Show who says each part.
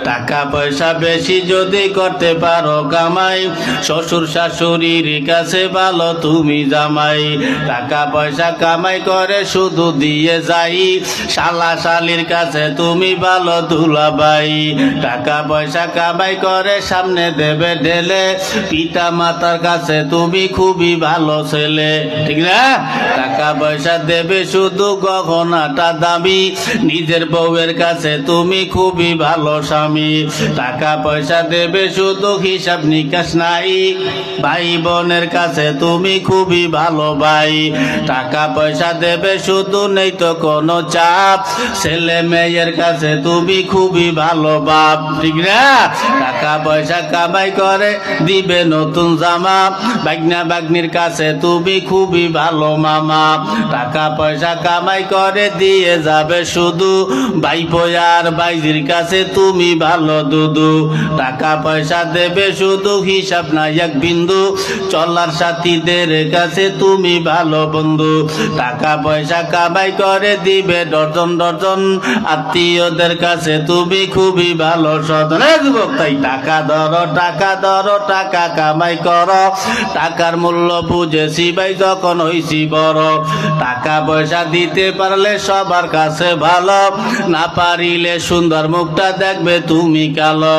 Speaker 1: টাকা পয়সা বেশি যদি করতে পারো কামাই, শ্বশুর শাশুড়ির কাছে ভালো তুমি জামাই। টাকা পয়সা কামাই করে শুধু দিয়ে যাই, শালা শালির কাছে তুমি ভালো দুলাভাই। টাকা পয়সা কামাই করে সামনে দেবে ঢেলে, পিতা মাতার কাছে তুমি খুবই ভালো ছেলে, ঠিক না? টাকা পয়সা দেবে শুধু গহনাটা দামি, নিজের বউয়ের কাছে তুমি খুবই ভালো স্বামী। টাকা পয়সা দেবে শুধু হিসাব নিকাশ নাই, ভাই বোনের কাছে তুমি খুবই ভালো ভাই। টাকা পয়সা দেবে শুধু নেই তো কোনো চাপ, ছেলে মেয়ের কাছে তুমি খুবই ভালো বাপ, ঠিক না? টাকা পয়সা কামাই করে দিবে নতুন জামা, বাগনা বাগনির কাছে তুমি খুবই ভালো মামা। টাকা পয়সা কামাই করে দিয়ে যাবে শুধু, ভাইপো আর ভাইজির কাছে তুমি ভালো দুদু। টাকা পয়সা দেবে শুধু হিসাব নাই এক বিন্দু, চলার সাথীদের কাছে তুমি ভালো বন্ধু। টাকা পয়সা কামাই করে দিবে ডজন ডজন, আত্মীয়দের কাছে তুমি খুবই ভালো স্বজন। যুবক তাই টাকা ধরো টাকা ধরো, টাকা কামাই করো, টাকার মূল্য বুঝেছি ভাই যখন হইছি বড়। টাকা পয়সা দিতে পারলে সবার কাছে ভালো, না পারিলে সুন্দর মুখটা দেখবে তুমি কালো।